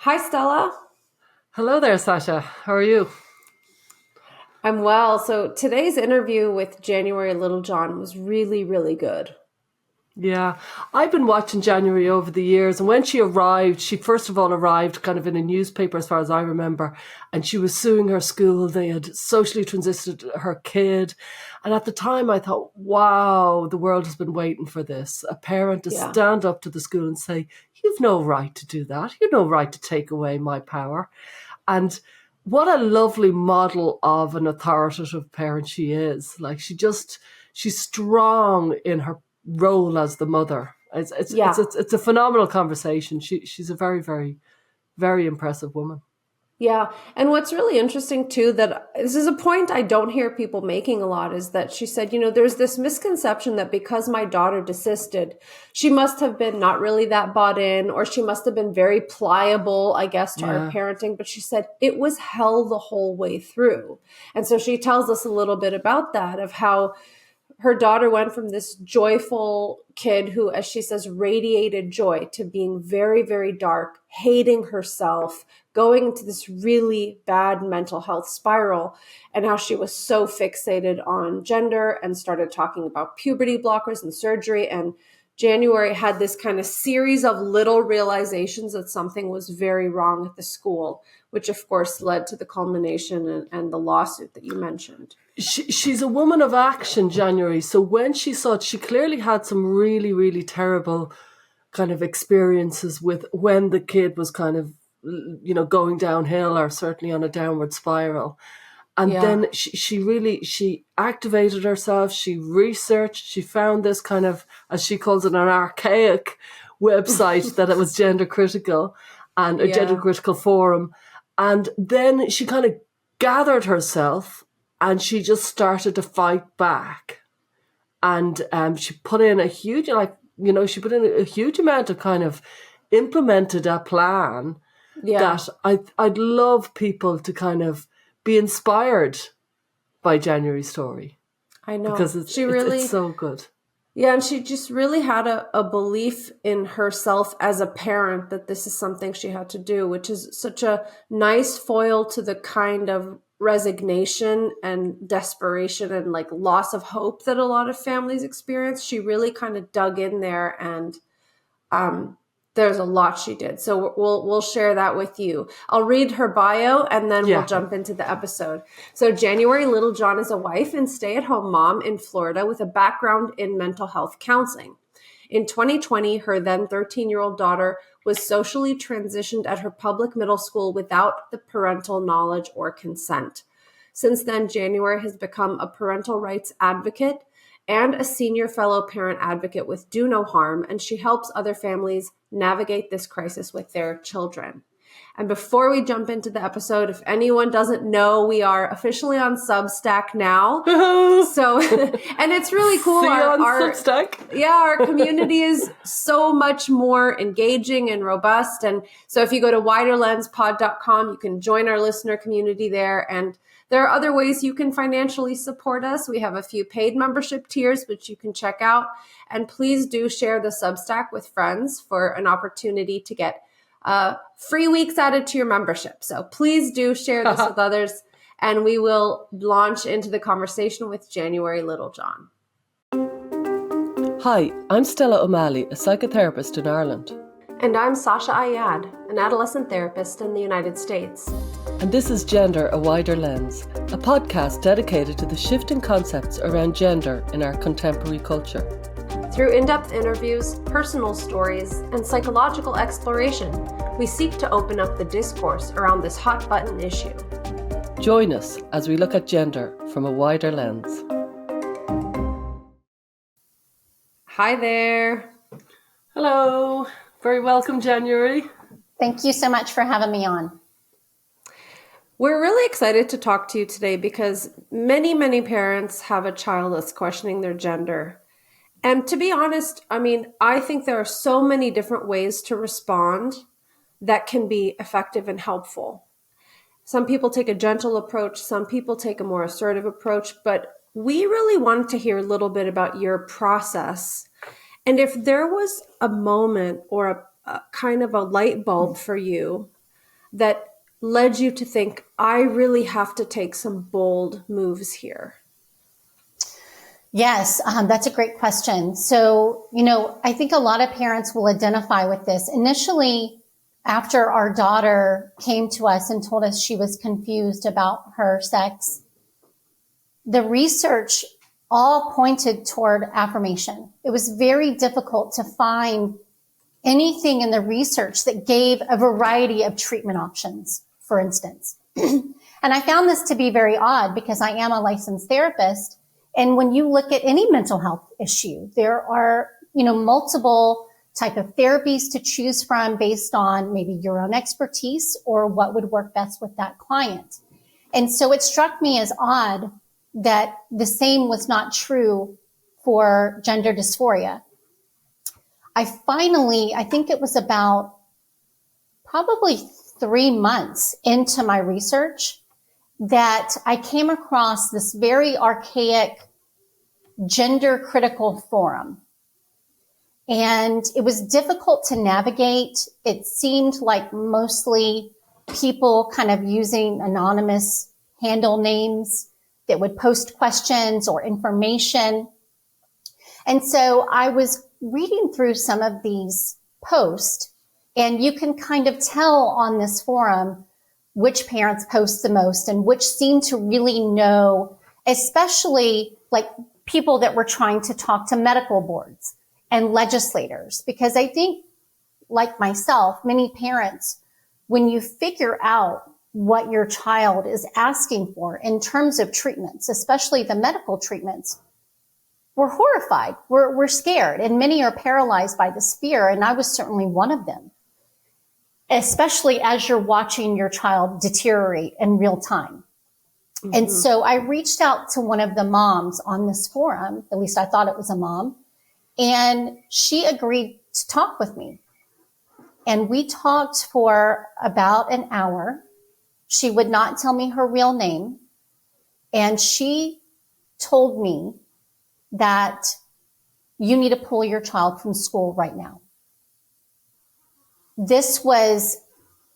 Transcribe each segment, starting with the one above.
Hi, Stella. Hello there, Sasha. How are you? I'm well. So today's interview with January Littlejohn was really, really good. Yeah, I've been watching January over the years, and when she arrived, she first of all arrived kind of in a newspaper, as far as I remember, and she was suing her school. They had socially transited her kid, and at the time, I thought, "Wow, the world has been waiting for this. A parent to Yeah. stand up to the school and say, 'You've no right to do that. You've no right to take away my power.'" And what a lovely model of an authoritative parent she is. She's strong in her role as the mother. Yeah. It's a phenomenal conversation. She's a very, very, very impressive woman. Yeah. And what's really interesting too, that this is a point I don't hear people making a lot, is that she said, there's this misconception that because my daughter desisted, she must have been not really that bought in, or she must have been very pliable, I guess, to our Yeah. parenting. But she said it was hell the whole way through. And so she tells us a little bit about that, of how her daughter went from this joyful kid who, as she says, radiated joy, to being very, very dark, hating herself, going into this really bad mental health spiral, and how she was so fixated on gender and started talking about puberty blockers and surgery. And January had this kind of series of little realizations that something was very wrong at the school, which of course led to the culmination and the lawsuit that you mentioned. She's a woman of action, January. So when she saw it, she clearly had some really, really terrible kind of experiences with when the kid was kind of, going downhill or certainly on a downward spiral. And Yeah. then she activated herself. She researched. She found this kind of, as she calls it, an archaic website that it was gender critical, and a gender Yeah. critical forum. And then she kind of gathered herself and she just started to fight back. And she put in a huge, she put in a huge amount of kind of implemented a plan Yeah, that I'd love people to kind of be inspired by January's story, I because know. it's so good. Yeah, and she just really had a belief in herself as a parent that this is something she had to do, which is such a nice foil to the kind of resignation and desperation and like loss of hope that a lot of families experience. She really kind of dug in there, and um, there's a lot she did. So we'll share that with you. I'll read her bio and then we'll Yeah. jump into the episode. So January Littlejohn is a wife and stay-at-home mom in Florida with a background in mental health counseling. In 2020, her then 13-year-old daughter was socially transitioned at her public middle school without the parental knowledge or consent. Since then, January has become a parental rights advocate and a senior fellow parent advocate with Do No Harm, and she helps other families navigate this crisis with their children. And before we jump into the episode, if anyone doesn't know, we are officially on Substack now. So, and it's really cool. See you on Substack. Our community is so much more engaging and robust. And so if you go to widerlenspod.com, you can join our listener community there. And there are other ways you can financially support us. We have a few paid membership tiers, which you can check out. And please do share the Substack with friends for an opportunity to get free weeks added to your membership. So please do share this with others, and we will launch into the conversation with January Littlejohn. Hi, I'm Stella O'Malley, a psychotherapist in Ireland. And I'm Sasha Ayad, an adolescent therapist in the United States. And this is Gender, a Wider Lens, a podcast dedicated to the shifting concepts around gender in our contemporary culture. Through in-depth interviews, personal stories, and psychological exploration, we seek to open up the discourse around this hot-button issue. Join us as we look at gender from a wider lens. Hi there. Hello. Very welcome, January. Thank you so much for having me on. We're really excited to talk to you today because many, many parents have a child that's questioning their gender. And to be honest, I think there are so many different ways to respond that can be effective and helpful. Some people take a gentle approach, some people take a more assertive approach, but we really wanted to hear a little bit about your process. And if there was a moment or a kind of a light bulb for you that led you to think, I really have to take some bold moves here? Yes, that's a great question. So, I think a lot of parents will identify with this. Initially, after our daughter came to us and told us she was confused about her sex, the research all pointed toward affirmation. It was very difficult to find anything in the research that gave a variety of treatment options, for instance. And I found this to be very odd because I am a licensed therapist. And when you look at any mental health issue, there are, multiple type of therapies to choose from based on maybe your own expertise or what would work best with that client. And so it struck me as odd that the same was not true for gender dysphoria. I think it was about probably 3 months into my research that I came across this very archaic gender critical forum. And it was difficult to navigate. It seemed like mostly people kind of using anonymous handle names that would post questions or information. And so I was reading through some of these posts, and you can kind of tell on this forum which parents post the most and which seem to really know, especially like people that were trying to talk to medical boards and legislators. Because I think, like myself, many parents, when you figure out what your child is asking for in terms of treatments, especially the medical treatments, we're horrified. We're scared. And many are paralyzed by this fear. And I was certainly one of them, especially as you're watching your child deteriorate in real time. Mm-hmm. And so I reached out to one of the moms on this forum, at least I thought it was a mom, and she agreed to talk with me. And we talked for about an hour. She would not tell me her real name. And she told me that you need to pull your child from school right now. This was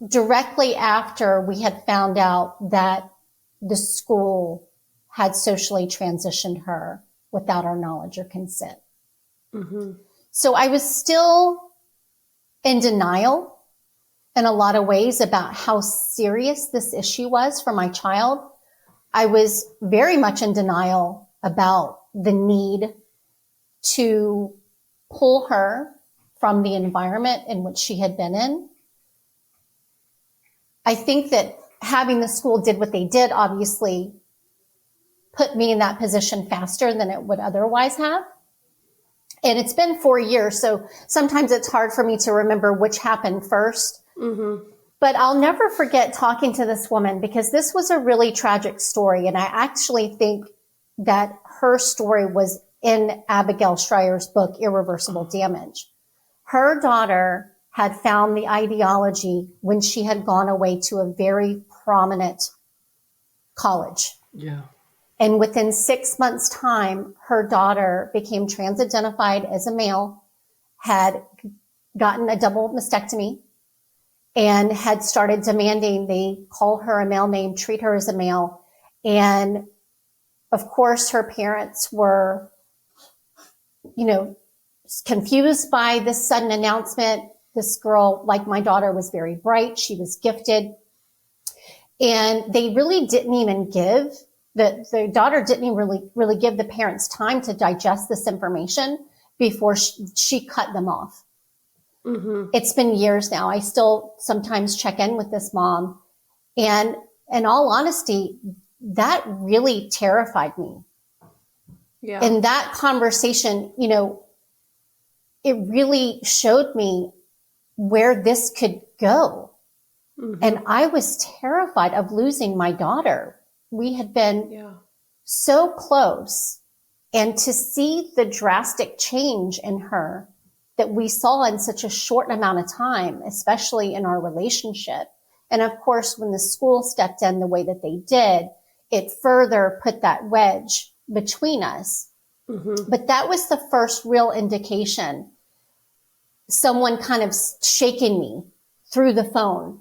directly after we had found out that the school had socially transitioned her without our knowledge or consent. Mm-hmm. So I was still in denial in a lot of ways about how serious this issue was for my child. I was very much in denial about the need to pull her from the environment in which she had been in. I think that having the school did what they did obviously put me in that position faster than it would otherwise have. And it's been 4 years, so sometimes it's hard for me to remember which happened first. Mm-hmm. But I'll never forget talking to this woman because this was a really tragic story. And I actually think that her story was in Abigail Schreier's book, Irreversible Damage. Her daughter had found the ideology when she had gone away to a very prominent college. Yeah. And within 6 months' time, her daughter became trans-identified as a male, had gotten a double mastectomy, and had started demanding they call her a male name, treat her as a male. And of course, her parents were, confused by this sudden announcement. This girl, like my daughter, was very bright. She was gifted. And they really didn't even give, the daughter didn't even really give the parents time to digest this information before she cut them off. Mm-hmm. It's been years now. I still sometimes check in with this mom. And in all honesty, that really terrified me. Yeah. In that conversation, it really showed me where this could go. Mm-hmm. And I was terrified of losing my daughter. We had been so close. And to see the drastic change in her that we saw in such a short amount of time, especially in our relationship. And of course, when the school stepped in the way that they did, it further put that wedge between us. Mm-hmm. But that was the first real indication. Someone kind of shaking me through the phone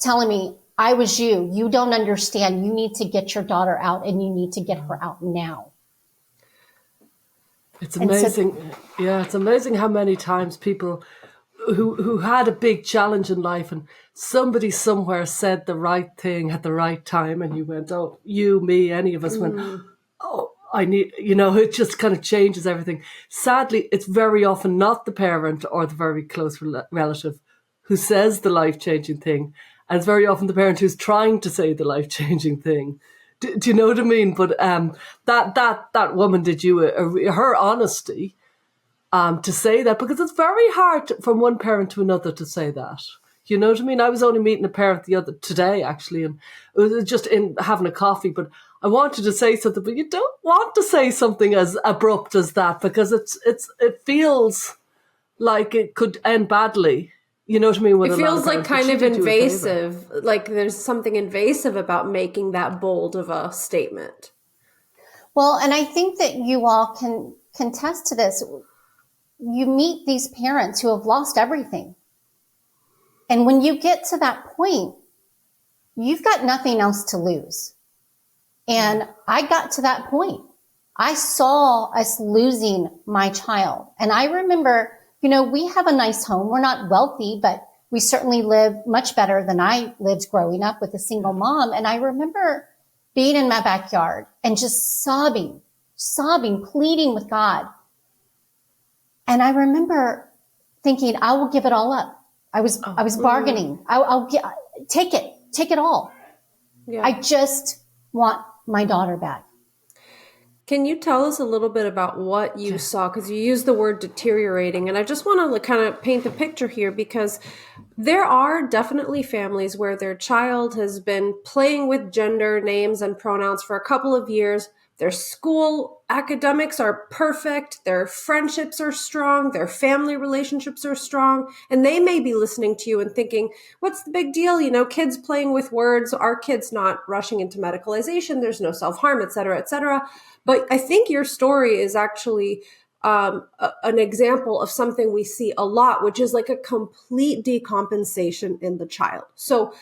telling me, I was you. You don't understand. You need to get your daughter out, and you need to get her out now. It's amazing. It's amazing how many times people who had a big challenge in life and somebody somewhere said the right thing at the right time, and you went, oh, you, me, any of us went, oh, I need, it just kind of changes everything. Sadly, it's very often not the parent or the very close relative who says the life-changing thing. And it's very often the parent who's trying to say the life-changing thing. Do you know what I mean? But that woman did you her honesty to say that, because it's very hard from one parent to another to say that. You know what I mean? I was only meeting a parent today actually, and it was just in having a coffee. But I wanted to say something, but you don't want to say something as abrupt as that, because it feels like it could end badly. You know what I mean? It feels like kind of invasive. Like there's something invasive about making that bold of a statement. Well, and I think that you all can contest to this. You meet these parents who have lost everything. And when you get to that point, you've got nothing else to lose. And I got to that point. I saw us losing my child. And I remember, we have a nice home. We're not wealthy, but we certainly live much better than I lived growing up with a single mom. And I remember being in my backyard and just sobbing, pleading with God. And I remember thinking, I will give it all up. I was bargaining. I'll take it all. Yeah. I just want my daughter back. Can you tell us a little bit about what you saw? Because you used the word deteriorating. And I just want to kind of paint the picture here, because there are definitely families where their child has been playing with gender names and pronouns for a couple of years. Their school academics are perfect. Their friendships are strong. Their family relationships are strong. And they may be listening to you and thinking, what's the big deal? Kids playing with words, our kids not rushing into medicalization. There's no self-harm, et cetera, et cetera. But I think your story is actually an example of something we see a lot, which is like a complete decompensation in the child. So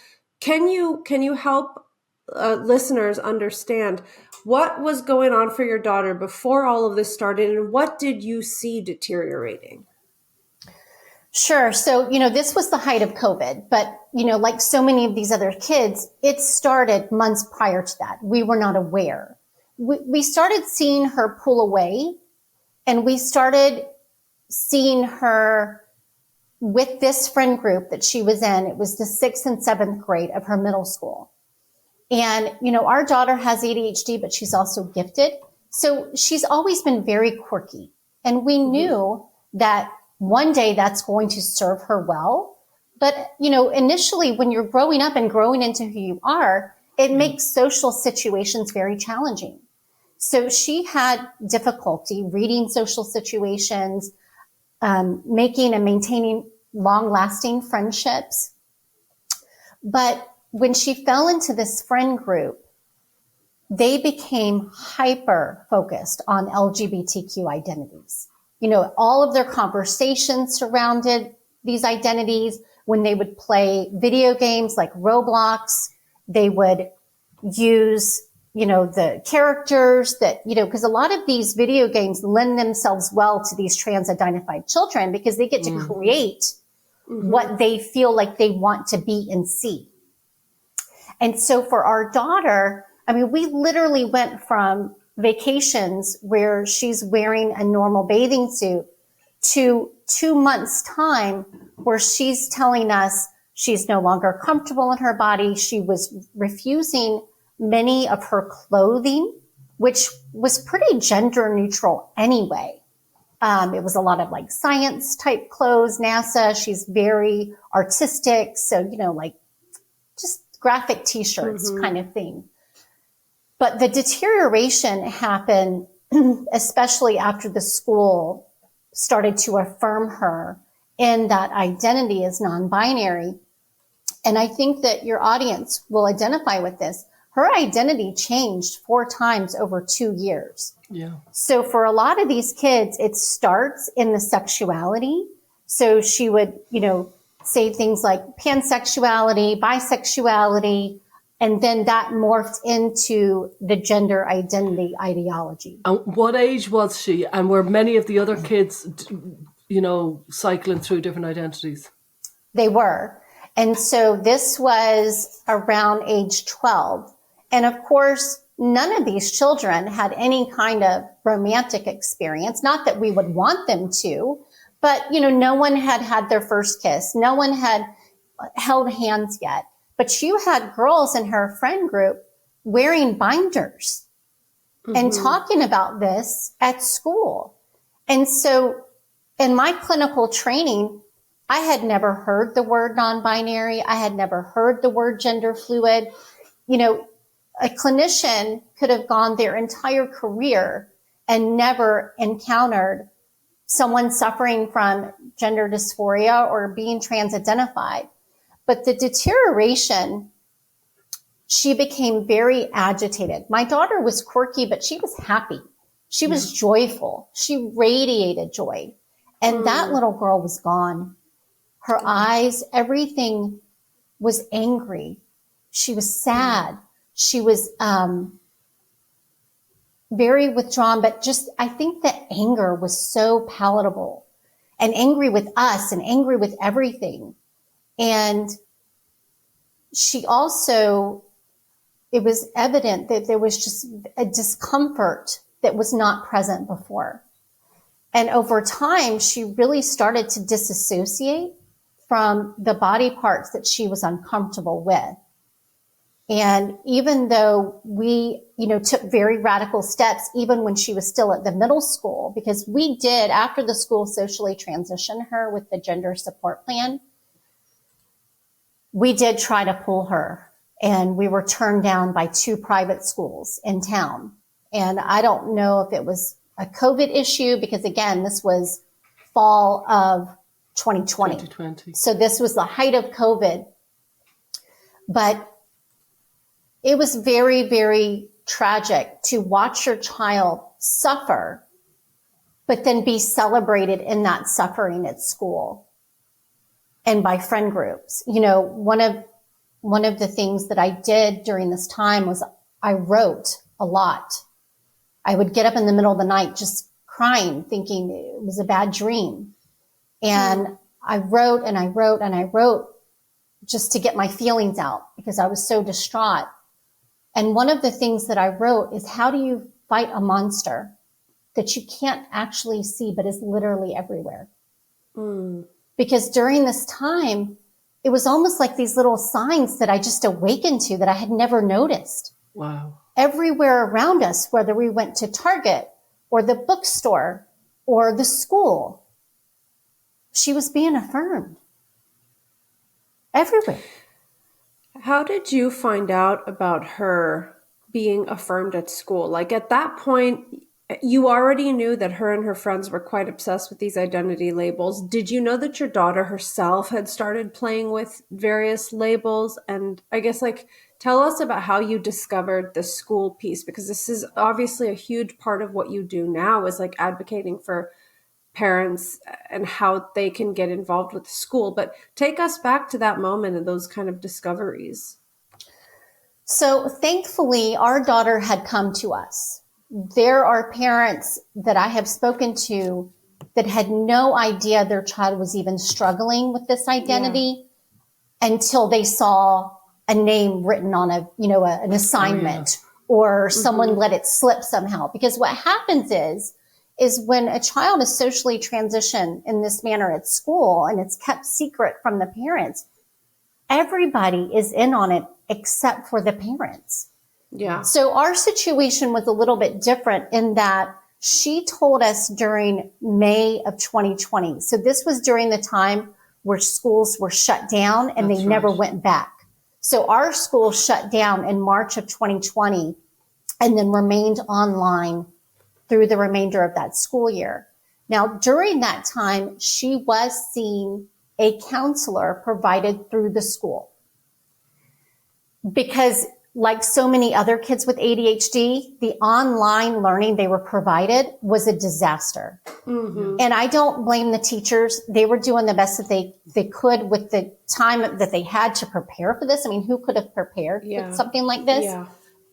can you help listeners understand what was going on for your daughter before all of this started, and what did you see deteriorating? Sure. So, this was the height of COVID, but, like so many of these other kids, it started months prior to that. We were not aware. We started seeing her pull away, and we started seeing her with this friend group that she was in. It was the 6th and 7th grade of her middle school. And, our daughter has ADHD, but she's also gifted. So she's always been very quirky. And we knew that one day that's going to serve her well. But, initially when you're growing up and growing into who you are, it makes social situations very challenging. So she had difficulty reading social situations, making and maintaining long-lasting friendships. But when she fell into this friend group, they became hyper focused on LGBTQ identities. All of their conversations surrounded these identities. When they would play video games like Roblox, they would use, the characters that, because a lot of these video games lend themselves well to these trans-identified children, because they get to create what they feel like they want to be and see. And so for our daughter, we literally went from vacations where she's wearing a normal bathing suit to 2 months' time where she's telling us she's no longer comfortable in her body. She was refusing many of her clothing, which was pretty gender neutral anyway. It was a lot of like science type clothes, NASA. She's very artistic. So, just graphic t-shirts kind of thing. But the deterioration happened, especially after the school started to affirm her in that identity as non-binary. And I think that your audience will identify with this. Her identity changed 4 times over 2 years. Yeah. So for a lot of these kids, it starts in the sexuality. So she would, say things like pansexuality, bisexuality, and then that morphed into the gender identity ideology. And what age was she? And were many of the other kids, cycling through different identities? They were. And so this was around age 12. And of course, none of these children had any kind of romantic experience. Not that we would want them to, but, no one had had their first kiss. No one had held hands yet. But you had girls in her friend group wearing binders and talking about this at school. And so in my clinical training, I had never heard the word non-binary. I had never heard the word gender fluid. A clinician could have gone their entire career and never encountered someone suffering from gender dysphoria or being trans-identified. But the deterioration, she became very agitated. My daughter was quirky, but she was happy. She was joyful. She radiated joy. And that little girl was gone. Her eyes, everything was angry. She was sad. She was very withdrawn, but I think the anger was so palatable, and angry with us and angry with everything. And she also, it was evident that there was just a discomfort that was not present before. And over time, she really started to disassociate from the body parts that she was uncomfortable with. And even though we, took very radical steps, even when she was still at the middle school, because we did, after the school socially transition her with the gender support plan, we did try to pull her, and we were turned down by 2 private schools in town. And I don't know if it was a COVID issue, because again, this was fall of 2020. So this was the height of COVID. But it was very, very tragic to watch your child suffer, but then be celebrated in that suffering at school and by friend groups. One of the things that I did during this time was I wrote a lot. I would get up in the middle of the night just crying, thinking it was a bad dream. And I wrote and I wrote and I wrote just to get my feelings out, because I was so distraught. And one of the things that I wrote is, how do you fight a monster that you can't actually see, but is literally everywhere? Because during this time, it was almost like these little signs that I just awakened to that I had never noticed. Wow. Everywhere around us, whether we went to Target or the bookstore or the school, she was being affirmed. Everywhere. How did you find out about her being affirmed at school? Like, at that point, you already knew that her and her friends were quite obsessed with these identity labels. Did you know that your daughter herself had started playing with various labels? And I guess, tell us about how you discovered the school piece, because this is obviously a huge part of what you do now, is advocating for parents and how they can get involved with the school. But take us back to that moment and those kind of discoveries. So thankfully, our daughter had come to us. There are parents that I have spoken to that had no idea their child was even struggling with this identity until they saw a name written on an assignment, or someone let it slip somehow. Because what happens is when a child is socially transitioned in this manner at school and it's kept secret from the parents, everybody is in on it except for the parents. Yeah. So our situation was a little bit different in that she told us during May of 2020. So this was during the time where schools were shut down and they never went back. So our school shut down in March of 2020 and then remained online through the remainder of that school year. Now, during that time, she was seeing a counselor provided through the school, because like so many other kids with ADHD, the online learning they were provided was a disaster. Mm-hmm. And I don't blame the teachers. They were doing the best that they could with the time that they had to prepare for this. I mean, who could have prepared for something like this? Yeah.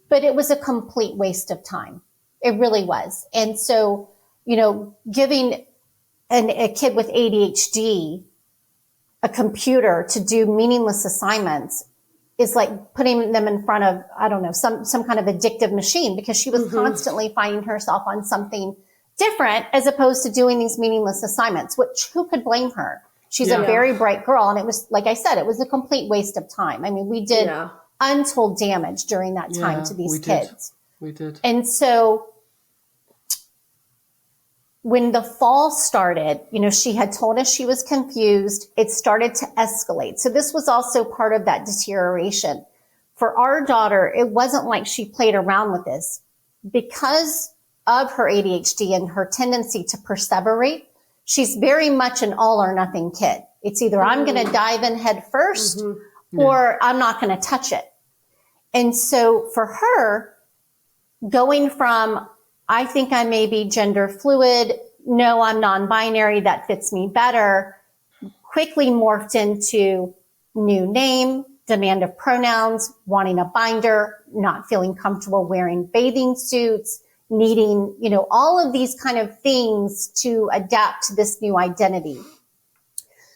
But it was a complete waste of time. It really was. And so, giving a kid with ADHD a computer to do meaningless assignments is like putting them in front of, I don't know, some kind of addictive machine, because she was constantly finding herself on something different as opposed to doing these meaningless assignments, which who could blame her? She's a very bright girl. And it was, like I said, it was a complete waste of time. I mean, we did untold damage during that time to these kids. We did. And so when the fall started, she had told us she was confused. It started to escalate. So this was also part of that deterioration. For our daughter, it wasn't like she played around with this. Because of her ADHD and her tendency to perseverate, she's very much an all or nothing kid. It's either I'm going to dive in head first or I'm not going to touch it. And so for her, going from, I think I may be gender fluid, no, I'm non-binary, that fits me better, quickly morphed into new name, demand of pronouns, wanting a binder, not feeling comfortable wearing bathing suits, needing, all of these kind of things to adapt to this new identity.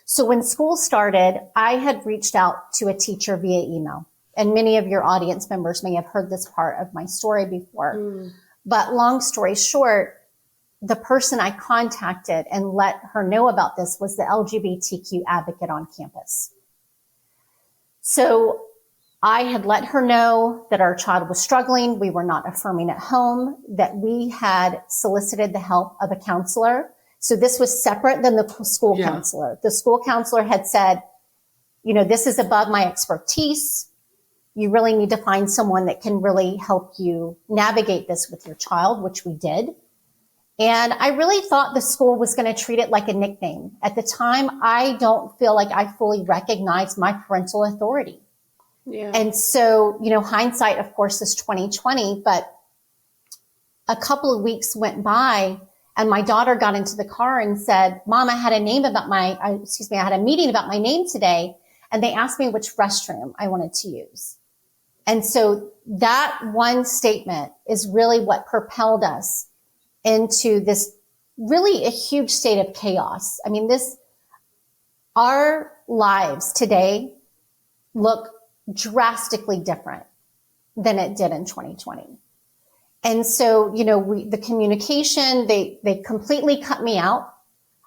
So when school started, I had reached out to a teacher via email. And many of your audience members may have heard this part of my story before. But long story short, the person I contacted and let her know about this was the LGBTQ advocate on campus. So I had let her know that our child was struggling. We were not affirming at home, that we had solicited the help of a counselor. So this was separate than the school counselor. The school counselor had said, this is above my expertise. You really need to find someone that can really help you navigate this with your child, which we did. And I really thought the school was going to treat it like a nickname. At the time, I don't feel like I fully recognized my parental authority. Yeah. And so, hindsight, of course, is 2020, but a couple of weeks went by and my daughter got into the car and said, Mom, I had a meeting about my name today. And they asked me which restroom I wanted to use. And so that one statement is really what propelled us into this really a huge state of chaos. I mean, our lives today look drastically different than it did in 2020. And so, the communication, they completely cut me out.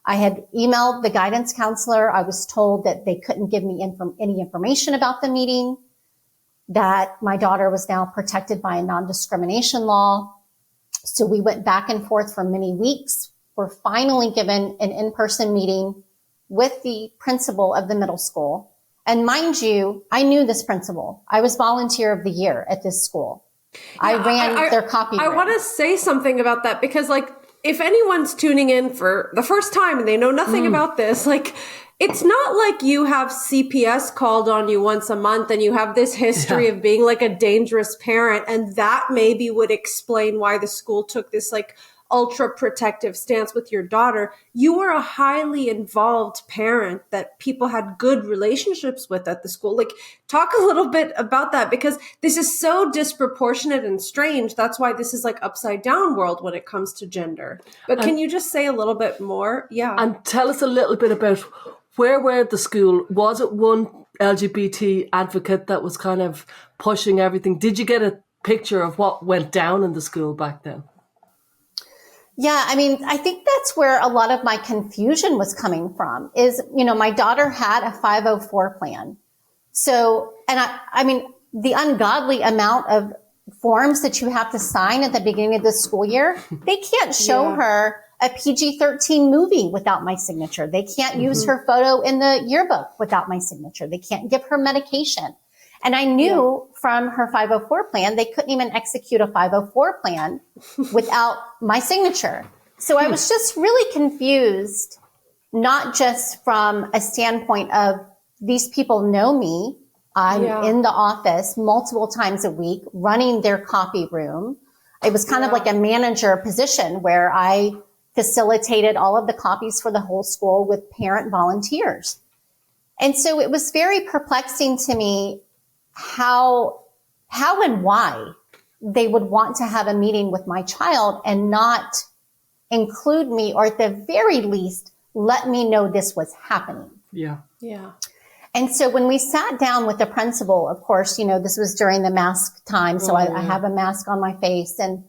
I had emailed the guidance counselor. I was told that they couldn't give me any information about the meeting, that my daughter was now protected by a non-discrimination law. So we went back and forth for many weeks. We're finally given an in-person meeting with the principal of the middle school. And mind you, I knew this principal. I was volunteer of the year at this school. I ran their copy room. I want to say something about that because, if anyone's tuning in for the first time and they know nothing about this, it's not like you have CPS called on you once a month and you have this history of being a dangerous parent. And that maybe would explain why the school took this ultra protective stance with your daughter. You were a highly involved parent that people had good relationships with at the school. Talk a little bit about that, because this is so disproportionate and strange. That's why this is upside down world when it comes to gender. But can you just say a little bit more? Yeah. And tell us a little bit about where were the school? Was it one LGBT advocate that was kind of pushing everything? Did you get a picture of what went down in the school back then? Yeah, I think that's where a lot of my confusion was coming from is, my daughter had a 504 plan. So, and the ungodly amount of forms that you have to sign at the beginning of the school year, they can't show her a PG-13 movie without my signature. They can't use her photo in the yearbook without my signature. They can't give her medication. And I knew from her 504 plan, they couldn't even execute a 504 plan without my signature. So I was just really confused, not just from a standpoint of these people know me I'm in the office multiple times a week running their copy room. It was kind of like a manager position where I facilitated all of the copies for the whole school with parent volunteers. And so it was very perplexing to me how and why they would want to have a meeting with my child and not include me, or at the very least, let me know this was happening. Yeah. Yeah. And so when we sat down with the principal, of course, this was during the mask time. So I have a mask on my face. And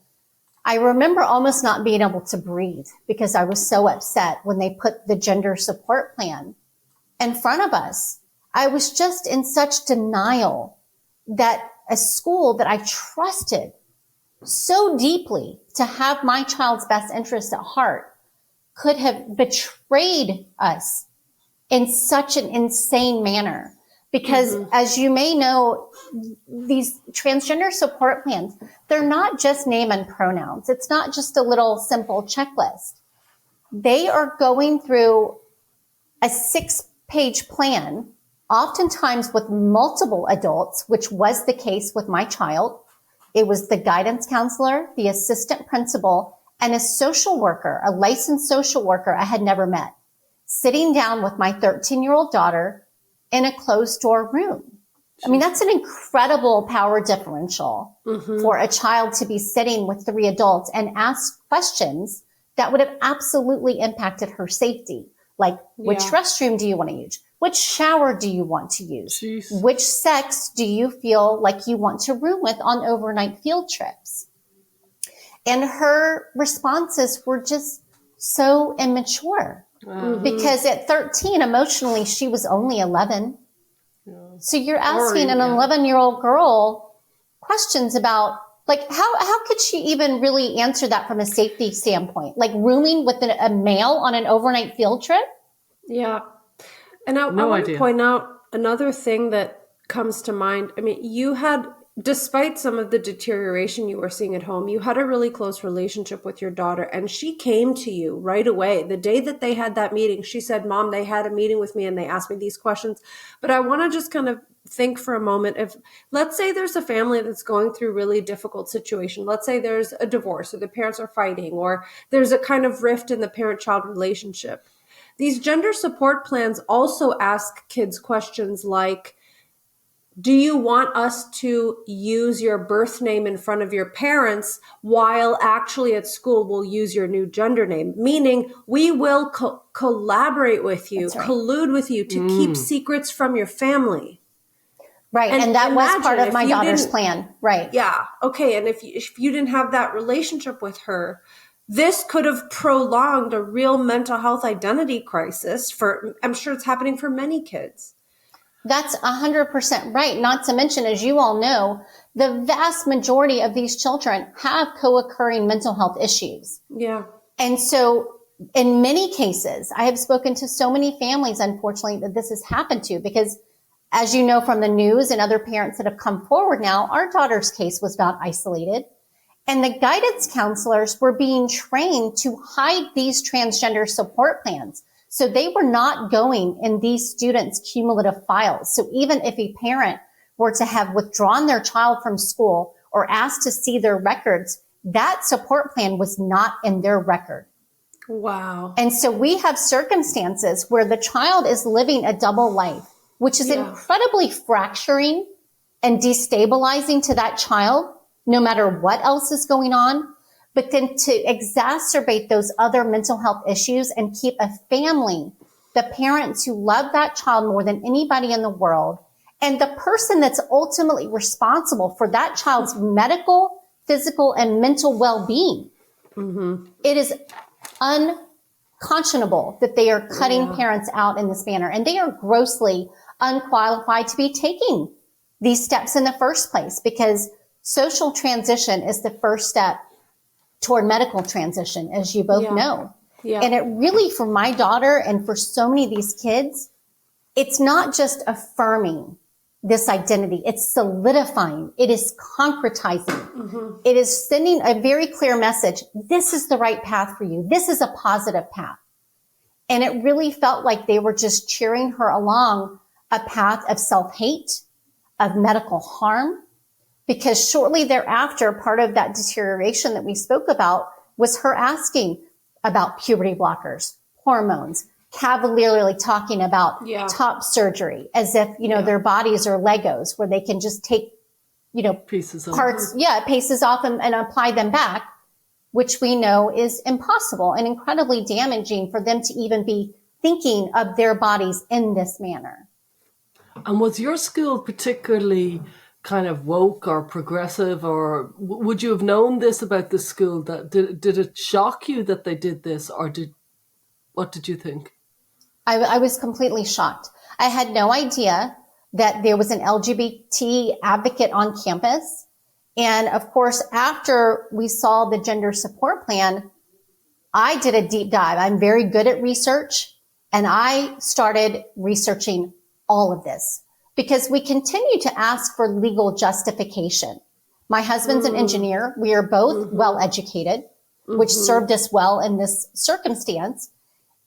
I remember almost not being able to breathe because I was so upset when they put the gender support plan in front of us. I was just in such denial that a school that I trusted so deeply to have my child's best interest at heart could have betrayed us in such an insane manner. Because as you may know, these transgender support plans, they're not just name and pronouns. It's not just a little simple checklist. They are going through a 6-page plan, oftentimes with multiple adults, which was the case with my child. It was the guidance counselor, the assistant principal, and a social worker, a licensed social worker I had never met, sitting down with my 13-year-old daughter in a closed door room. I mean, that's an incredible power differential for a child to be sitting with 3 adults and ask questions that would have absolutely impacted her safety. Like, which restroom do you want to use? Which shower do you want to use? Jeez. Which sex do you feel like you want to room with on overnight field trips? And her responses were just so immature. Because at 13, emotionally, she was only 11. So you're asking an 11-year-old girl questions about, like, how could she even really answer that from a safety standpoint? Like rooming with a male on an overnight field trip? Yeah. And I want to point out another thing that comes to mind. I mean, you had, despite some of the deterioration you were seeing at home, you had a really close relationship with your daughter, and she came to you right away. The day that they had that meeting, she said, Mom, they had a meeting with me and they asked me these questions. But I want to just kind of think for a moment, if let's say there's a family that's going through really difficult situation. Let's say there's a divorce or the parents are fighting or there's a kind of rift in the parent-child relationship. These gender support plans also ask kids questions like, do you want us to use your birth name in front of your parents while actually at school we'll use your new gender name? Meaning we will collaborate with you, collude with you to keep secrets from your family. Right. And that was part of my daughter's plan. Right. Yeah. Okay. And if you didn't have that relationship with her, this could have prolonged a real mental health identity crisis I'm sure it's happening for many kids. That's 100% right. Not to mention, as you all know, the vast majority of these children have co-occurring mental health issues. Yeah. And so in many cases, I have spoken to so many families, unfortunately, that this has happened to, because as you know from the news and other parents that have come forward now, our daughter's case was not isolated. And the guidance counselors were being trained to hide these transgender support plans. So they were not going in these students' cumulative files. So even if a parent were to have withdrawn their child from school or asked to see their records, that support plan was not in their record. Wow. And so we have circumstances where the child is living a double life, which is incredibly fracturing and destabilizing to that child, no matter what else is going on. But then to exacerbate those other mental health issues and keep a family, the parents who love that child more than anybody in the world, and the person that's ultimately responsible for that child's medical, physical, and mental well-being. It is unconscionable that they are cutting parents out in this manner, and they are grossly unqualified to be taking these steps in the first place, because social transition is the first step toward medical transition, as you both know. Yeah. And it really, for my daughter and for so many of these kids, it's not just affirming this identity. It's solidifying. It is concretizing. It is sending a very clear message. This is the right path for you. This is a positive path. And it really felt like they were just cheering her along a path of self-hate of medical harm, because shortly thereafter, part of that deterioration that we spoke about was her asking about puberty blockers, hormones, cavalierly talking about top surgery as if, their bodies are Legos where they can just take, pieces off and apply them back, which we know is impossible and incredibly damaging for them to even be thinking of their bodies in this manner. And was your school particularly kind of woke or progressive, or would you have known this about the school? That did it shock you that they did this, or what did you think? I was completely shocked. I had no idea that there was an LGBT advocate on campus. And of course, after we saw the gender support plan, I did a deep dive. I'm very good at research, and I started researching all of this because we continue to ask for legal justification. My husband's an engineer. We are both well educated, which served us well in this circumstance.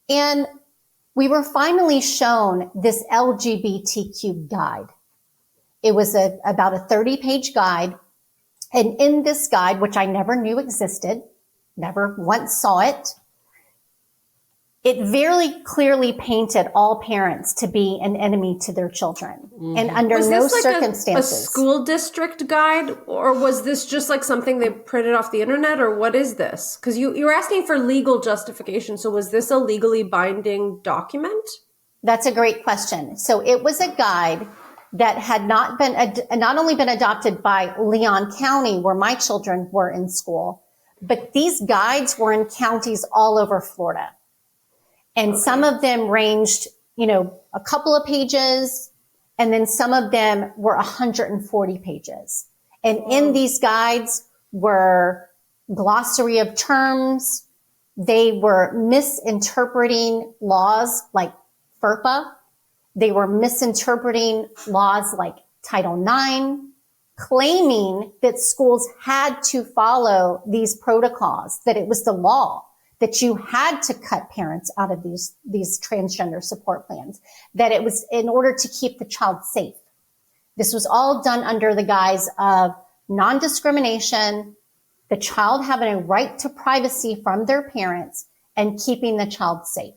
And we were finally shown this LGBTQ guide. It was about a 30-page guide. And in this guide, which I never knew existed, never once saw it, it very clearly painted all parents to be an enemy to their children. And under no circumstances. A school district guide, or was this just like something they printed off the internet, or what is this? Because you were asking for legal justification. So was this a legally binding document? That's a great question. So it was a guide that had not only been adopted by Leon County, where my children were in school, but these guides were in counties all over Florida. And some of them ranged, a couple of pages, and then some of them were 140 pages. And in these guides were glossary of terms. They were misinterpreting laws like FERPA. They were misinterpreting laws like Title IX, claiming that schools had to follow these protocols, that it was the law, that you had to cut parents out of these transgender support plans, that it was in order to keep the child safe. This was all done under the guise of non-discrimination, the child having a right to privacy from their parents, and keeping the child safe.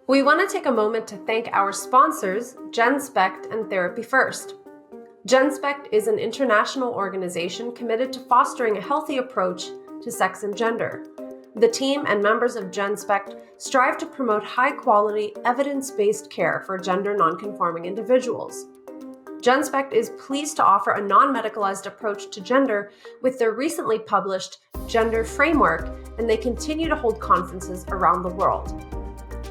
We want to take a moment to thank our sponsors, GenSpect and Therapy First. GenSpect is an international organization committed to fostering a healthy approach to sex and gender. The team and members of GenSpect strive to promote high-quality, evidence-based care for gender nonconforming individuals. GenSpect is pleased to offer a non-medicalized approach to gender with their recently published Gender Framework, and they continue to hold conferences around the world.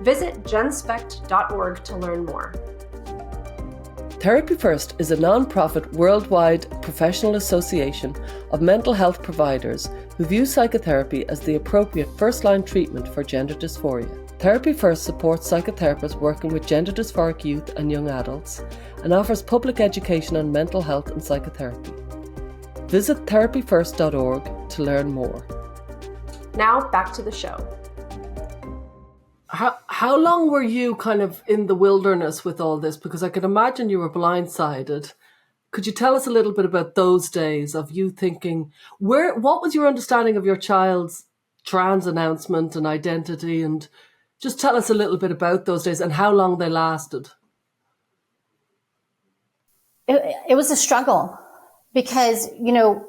Visit genspect.org to learn more. Therapy First is a non-profit worldwide professional association of mental health providers who view psychotherapy as the appropriate first-line treatment for gender dysphoria. Therapy First supports psychotherapists working with gender dysphoric youth and young adults and offers public education on mental health and psychotherapy. Visit therapyfirst.org to learn more. Now back to the show. How long were you kind of in the wilderness with all this? Because I could imagine you were blindsided. Could you tell us a little bit about those days of you thinking, what was your understanding of your child's trans announcement and identity? And just tell us a little bit about those days and how long they lasted. It was a struggle because,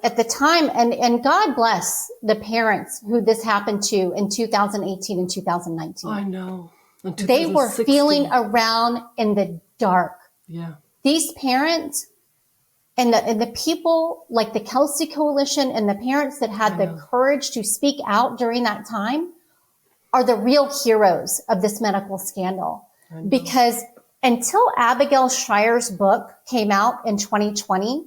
at the time, and God bless the parents who this happened to in 2018 and 2019. I know. They were feeling around in the dark. Yeah. These parents and the people like the Kelsey Coalition and the parents that had the courage to speak out during that time are the real heroes of this medical scandal. Because until Abigail Schreier's book came out in 2020,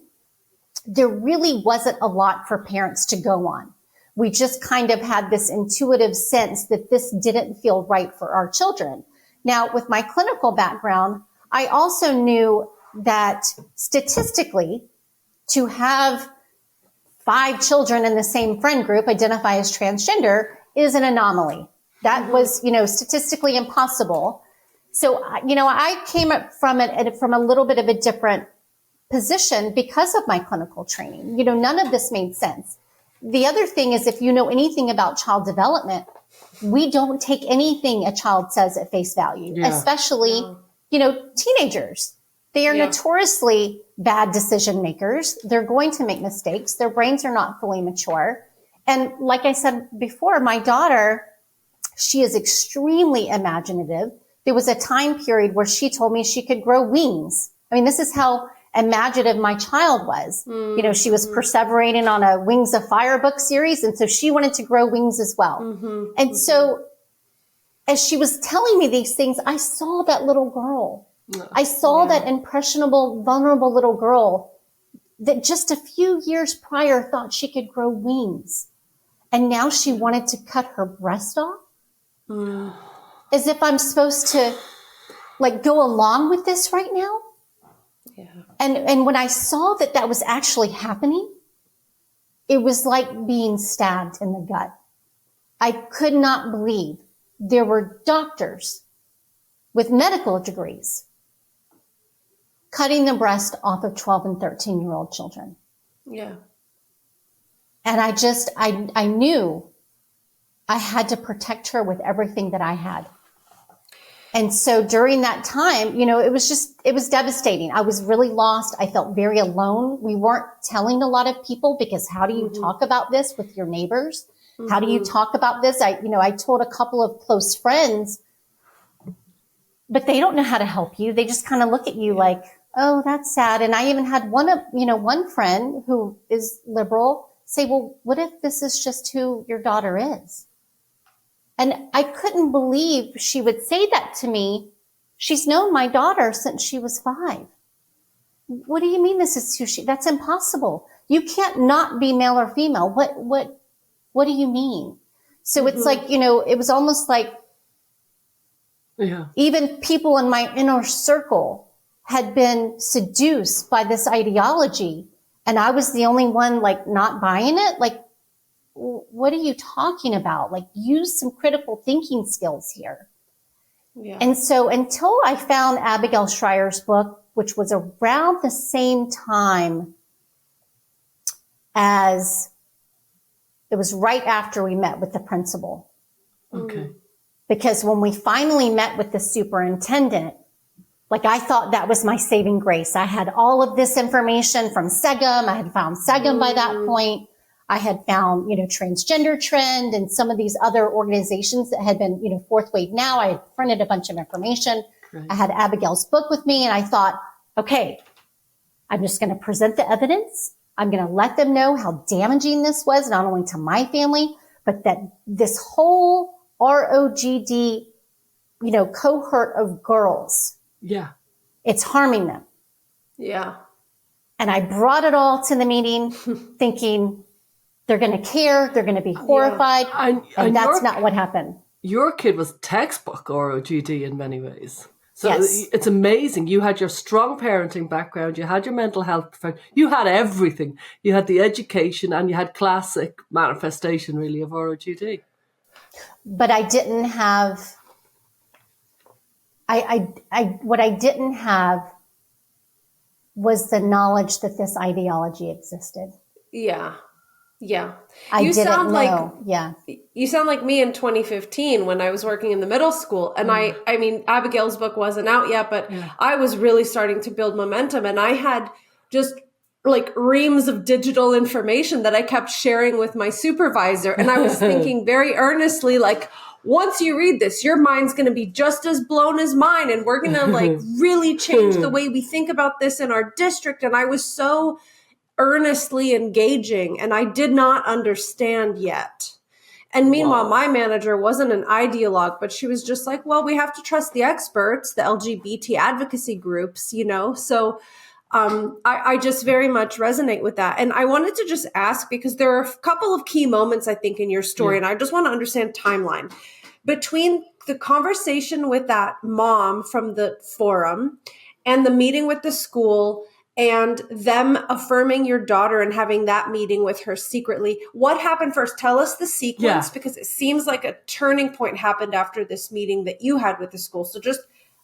there really wasn't a lot for parents to go on. We just kind of had this intuitive sense that this didn't feel right for our children. Now, with my clinical background, I also knew that statistically, to have 5 children in the same friend group identify as transgender is an anomaly. That was, statistically impossible. So, I came up from it from a little bit of a different position because of my clinical training. None of this made sense. The other thing is, if you know anything about child development, we don't take anything a child says at face value, especially, teenagers. They are notoriously bad decision makers. They're going to make mistakes. Their brains are not fully mature. And like I said before, my daughter, she is extremely imaginative. There was a time period where she told me she could grow wings. I mean, this is how imaginative my child was. She was perseverating on a Wings of Fire book series. And so she wanted to grow wings as well. And so as she was telling me these things, I saw that little girl. I saw that impressionable, vulnerable little girl that just a few years prior thought she could grow wings. And now she wanted to cut her breast off. As if I'm supposed to go along with this right now. Yeah. And when I saw that was actually happening, it was like being stabbed in the gut. I could not believe there were doctors with medical degrees cutting the breast off of 12 and 13-year-old children. Yeah. And I knew I had to protect her with everything that I had. And so during that time, it was devastating. I was really lost. I felt very alone. We weren't telling a lot of people, because how do you talk about this with your neighbors? How do you talk about this? I told a couple of close friends, but they don't know how to help you. They just kind of look at you like, oh, that's sad. And I even had one friend who is liberal say, well, what if this is just who your daughter is? And I couldn't believe she would say that to me. She's known my daughter since she was 5. What do you mean this is who she? That's impossible. You can't not be male or female. What do you mean? So it's like, it was almost like even people in my inner circle had been seduced by this ideology, and I was the only one not buying it. What are you talking about? Use some critical thinking skills here. Yeah. And so until I found Abigail Schreier's book, which was around the same time as it was right after we met with the principal. Okay. Because when we finally met with the superintendent, I thought that was my saving grace. I had all of this information from SEGM. I had found SEGM by that point. I had found, Transgender Trend and some of these other organizations that had been, Fourth Wave Now. I had printed a bunch of information. Right. I had Abigail's book with me, and I thought, okay, I'm just going to present the evidence. I'm going to let them know how damaging this was, not only to my family, but that this whole ROGD, cohort of girls. Yeah. It's harming them. Yeah. And I brought it all to the meeting thinking, they're going to care. They're going to be horrified. Yeah. And that's not what happened. Your kid was textbook ROGD in many ways. So It's amazing. You had your strong parenting background. You had your mental health profession. You had everything. You had the education, and you had classic manifestation, really, of ROGD. But I didn't have... what I didn't have was the knowledge that this ideology existed. Yeah. Yeah. You sound like me in 2015 when I was working in the middle school. And I mean, Abigail's book wasn't out yet, but I was really starting to build momentum, and I had just reams of digital information that I kept sharing with my supervisor. And I was thinking very earnestly, once you read this, your mind's going to be just as blown as mine. And we're going to really change the way we think about this in our district. And I was so earnestly engaging, and I did not understand yet. And meanwhile, my manager wasn't an ideologue, but she was just like, well, we have to trust the experts, the LGBT advocacy groups, So I just very much resonate with that. And I wanted to just ask, because there are a couple of key moments, I think, in your story, and I just want to understand timeline. Between the conversation with that mom from the forum and the meeting with the school and them affirming your daughter and having that meeting with her secretly, what happened first? Tell us the sequence, because it seems like a turning point happened after this meeting that you had with the school. So just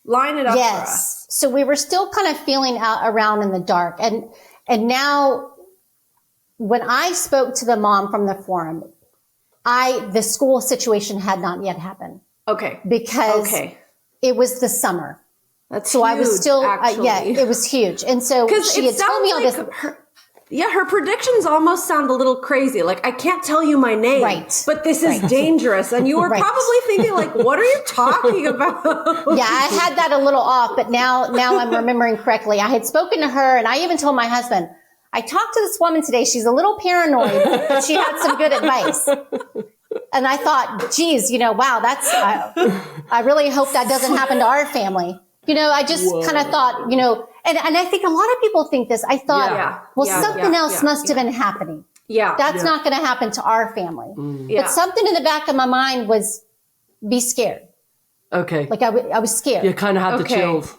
Line it up for us. Yes. So we were still kind of feeling out around in the dark. And now when I spoke to the mom from the forum, the school situation had not yet happened. Okay. Because it was the summer. That's so huge, I was still, yeah, it was huge. And so she had told me all this. Her predictions almost sound a little crazy. Like, I can't tell you my name, but this is dangerous. And you were probably thinking, like, what are you talking about? Yeah, I had that a little off, but now I'm remembering correctly. I had spoken to her, and I even told my husband, I talked to this woman today. She's a little paranoid, but she had some good advice. And I thought, geez, wow, I really hope that doesn't happen to our family. I just kind of thought, and I think a lot of people think this. I thought, something else must have been happening. Yeah. That's not going to happen to our family. But something in the back of my mind was, be scared. Okay. Like I was scared. You kind of had the chills.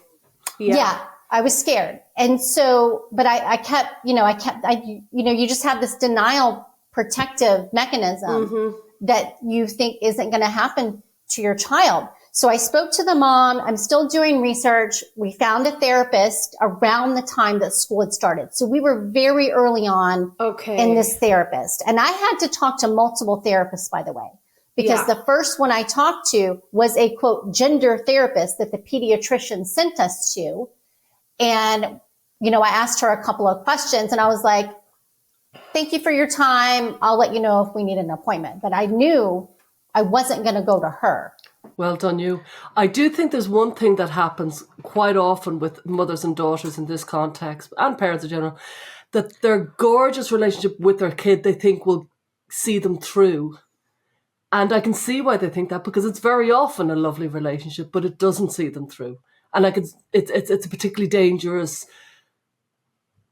Yeah, I was scared. And so, but I kept, you just have this denial protective mechanism that you think isn't going to happen to your child. So I spoke to the mom. I'm still doing research. We found a therapist around the time that school had started. So we were very early on in this therapist. And I had to talk to multiple therapists, by the way, because the first one I talked to was a, quote, gender therapist that the pediatrician sent us to. And, I asked her a couple of questions and I was like, thank you for your time. I'll let you know if we need an appointment. But I knew I wasn't going to go to her. Well done, you. I do think there's one thing that happens quite often with mothers and daughters in this context, and parents in general, that their gorgeous relationship with their kid they think will see them through. And I can see why they think that, because it's very often a lovely relationship, but it doesn't see them through. And it's a particularly dangerous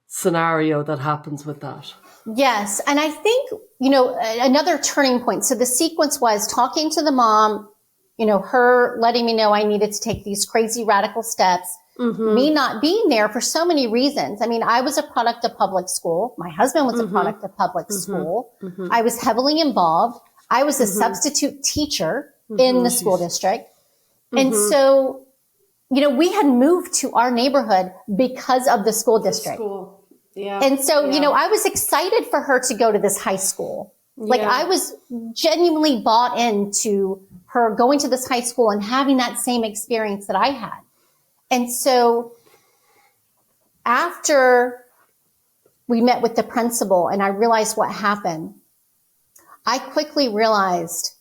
scenario that happens with that. Yes. And I think, another turning point. So the sequence was talking to the mom, her letting me know I needed to take these crazy radical steps, me not being there for so many reasons. I mean, I was a product of public school. My husband was a product of public school. I was heavily involved. I was a substitute teacher in the school district. And so, we had moved to our neighborhood because of the school district. Yeah. And so, I was excited for her to go to this high school. Like I was genuinely bought into her going to this high school and having that same experience that I had. And so after we met with the principal and I realized what happened, I quickly realized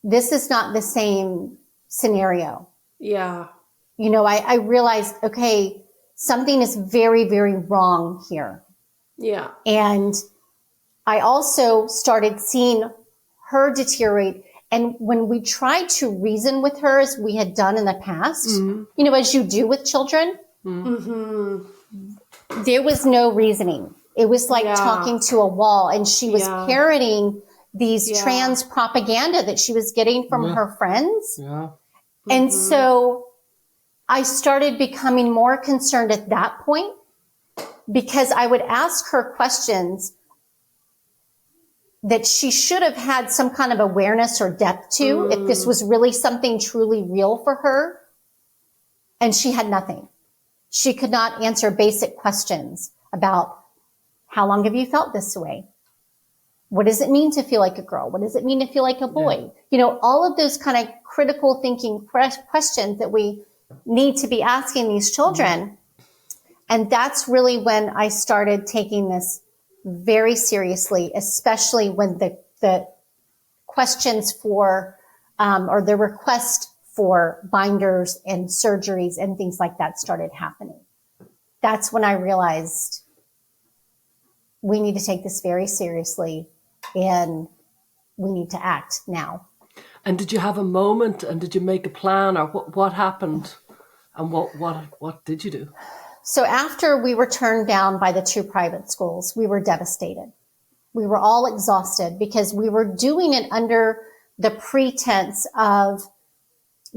this is not the same scenario. Yeah. I realized, okay, something is very, very wrong here. Yeah. And I also started seeing her deteriorate. And when we tried to reason with her, as we had done in the past, as you do with children, there was no reasoning. It was like talking to a wall. And she was parroting these trans propaganda that she was getting from her friends. Yeah. And so I started becoming more concerned at that point because I would ask her questions that she should have had some kind of awareness or depth to if this was really something truly real for her. And she had nothing. She could not answer basic questions about how long have you felt this way? What does it mean to feel like a girl? What does it mean to feel like a boy? All of those kind of critical thinking questions that we need to be asking these children. And that's really when I started taking this very seriously, especially when the questions for, or the request for binders and surgeries and things like that started happening. That's when I realized we need to take this very seriously and we need to act now. And did you have a moment and did you make a plan or what happened and what did you do? So after we were turned down by the two private schools, we were devastated. We were all exhausted because we were doing it under the pretense of,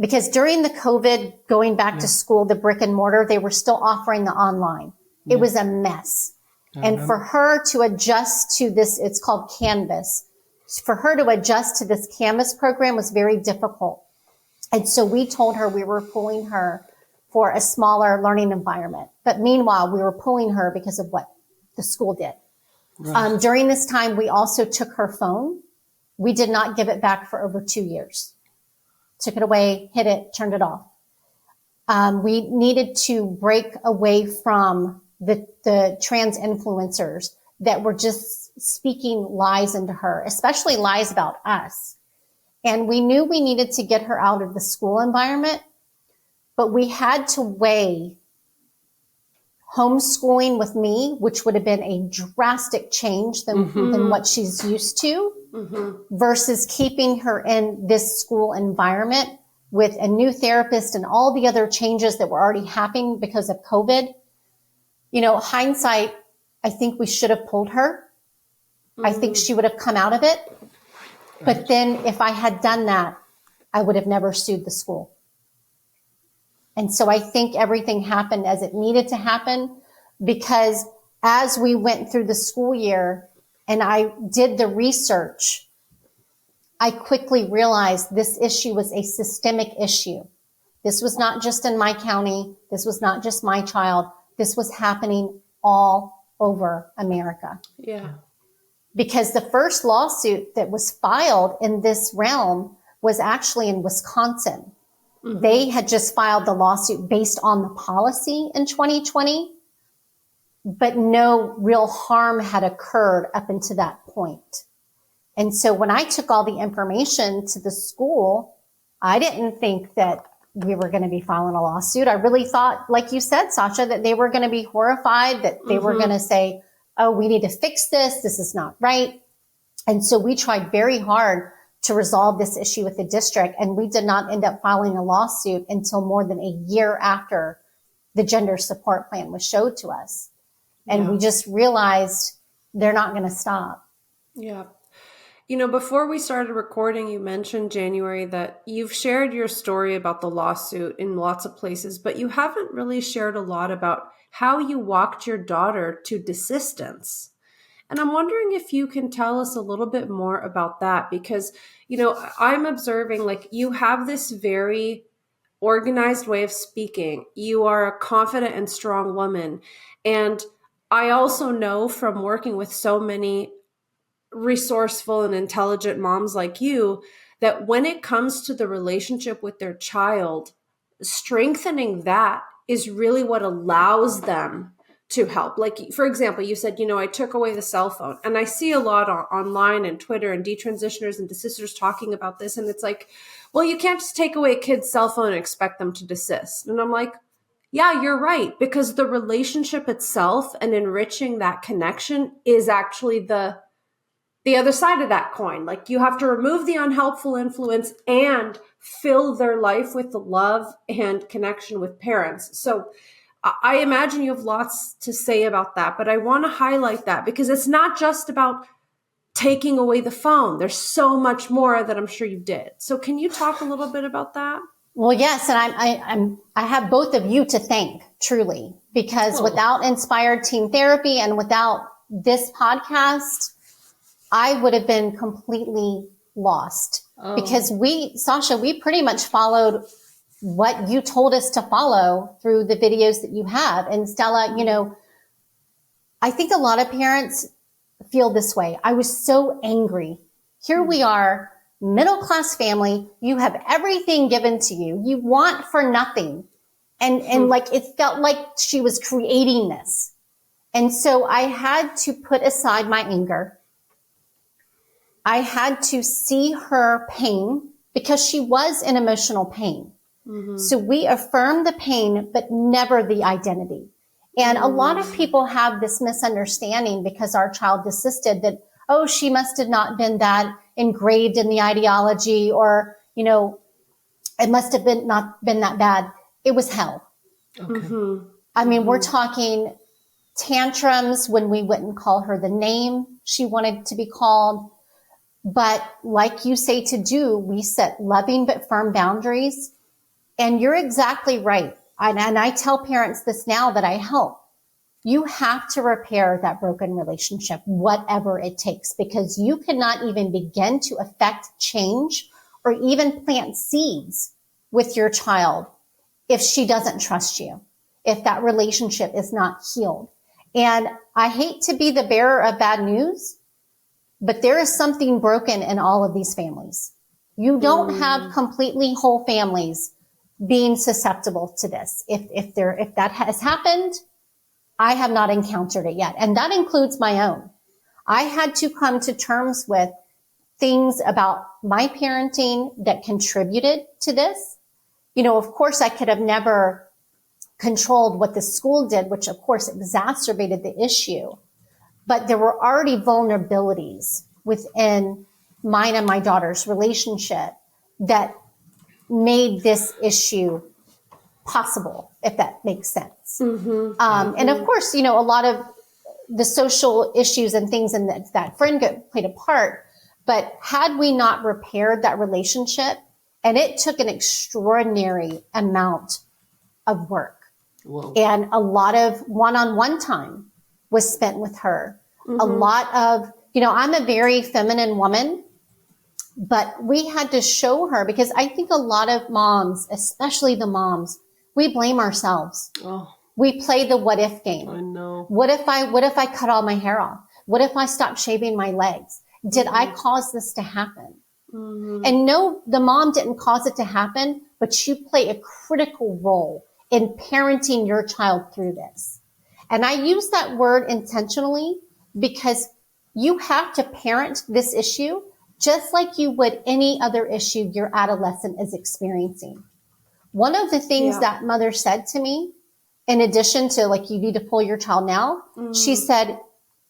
because during the COVID going back to school, the brick and mortar, they were still offering the online. It was a mess. And for her to adjust to this, it's called Canvas. For her to adjust to this Canvas program was very difficult. And so we told her we were pulling her for a smaller learning environment. But meanwhile, we were pulling her because of what the school did. Right. During this time, we also took her phone. We did not give it back for over 2 years. Took it away, hid it, turned it off. We needed to break away from the trans influencers that were just speaking lies into her, especially lies about us. And we knew we needed to get her out of the school environment, but we had to weigh homeschooling with me, which would have been a drastic change than what she's used to, versus keeping her in this school environment with a new therapist and all the other changes that were already happening because of COVID. You know, hindsight, I think we should have pulled her. I think she would have come out of it. But then if I had done that, I would have never sued the school. And so I think everything happened as it needed to happen, because as we went through the school year and I did the research, I quickly realized this issue was a systemic issue. This was not just in my county. This was not just my child. This was happening all over America. Yeah. Because the first lawsuit that was filed in this realm was actually in Wisconsin. They had just filed the lawsuit based on the policy in 2020, but no real harm had occurred up until that point. And so when I took all the information to the school, I didn't think that we were going to be filing a lawsuit. I really thought, like you said, Sasha, that they were going to be horrified, that they were going to say, oh, we need to fix this. This is not right. And so we tried very hard to resolve this issue with the district. And we did not end up filing a lawsuit until more than a year after the gender support plan was showed to us. And we just realized they're not going to stop. Yeah. You know, before we started recording, you mentioned, January, that you've shared your story about the lawsuit in lots of places, but you haven't really shared a lot about how you walked your daughter to desistance. And I'm wondering if you can tell us a little bit more about that, because, you know, I'm observing, like, you have this very organized way of speaking. You are a confident and strong woman. And I also know from working with so many resourceful and intelligent moms like you that when it comes to the relationship with their child, strengthening that is really what allows them to help. Like, for example, you said, you know, I took away the cell phone, and I see a lot online and Twitter and detransitioners and desisters talking about this. And it's like, well, you can't just take away a kid's cell phone and expect them to desist. And I'm like, yeah, you're right, because the relationship itself and enriching that connection is actually the other side of that coin. Like, you have to remove the unhelpful influence and fill their life with the love and connection with parents. So I imagine you have lots to say about that, but I want to highlight that because it's not just about taking away the phone. There's so much more that I'm sure you did. So can you talk a little bit about that? Well, yes. And I have both of you to thank, truly, because without Inspired Teen Therapy and without this podcast, I would have been completely lost because Sasha, we pretty much followed what you told us to follow through the videos that you have. And Stella, you know, I think a lot of parents feel this way. I was so angry. Here we are, middle-class family. You have everything given to you. You want for nothing. And like, it felt like she was creating this. And so I had to put aside my anger. I had to see her pain because she was in emotional pain. So we affirmed the pain, but never the identity. And a lot of people have this misunderstanding because our child desisted that, oh, she must have not been that engraved in the ideology, or, you know, it must have been not been that bad. It was hell. Okay. I mean, we're talking tantrums when we wouldn't call her the name she wanted to be called. But like you say to do, we set loving but firm boundaries. And you're exactly right. And I tell parents this now that I help. You have to repair that broken relationship, whatever it takes, because you cannot even begin to affect change or even plant seeds with your child if she doesn't trust you, if that relationship is not healed. And I hate to be the bearer of bad news, but there is something broken in all of these families. You don't have completely whole families being susceptible to this. If that has happened, I have not encountered it yet. And that includes my own. I had to come to terms with things about my parenting that contributed to this. You know, of course, I could have never controlled what the school did, which of course exacerbated the issue. But there were already vulnerabilities within mine and my daughter's relationship that made this issue possible, if that makes sense. And of course, you know, a lot of the social issues and things in that friend group played a part. But had we not repaired that relationship, and it took an extraordinary amount of work. Whoa. And a lot of one-on-one time was spent with her. A lot of, you know, I'm a very feminine woman, but we had to show her, because I think a lot of moms, especially the moms, we blame ourselves. Oh, We play the what if game. I know. What if I cut all my hair off? What if I stopped shaving my legs? Did I cause this to happen? And no, the mom didn't cause it to happen, but you play a critical role in parenting your child through this. And I use that word intentionally because you have to parent this issue just like you would any other issue your adolescent is experiencing. One of the things that mother said to me, in addition to like, you need to pull your child now, she said,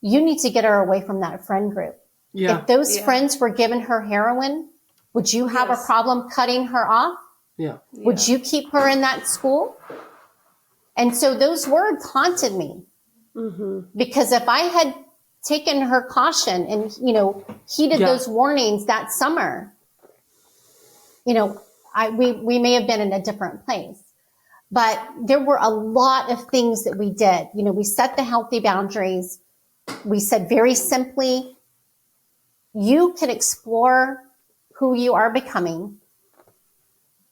you need to get her away from that friend group. Yeah. If those friends were giving her heroin, would you have a problem cutting her off? Yeah. Would you keep her in that school? And so those words haunted me, because if I had taken her caution and, you know, heeded those warnings that summer, you know, we may have been in a different place. But there were a lot of things that we did. You know, we set the healthy boundaries. We said very simply, you can explore who you are becoming,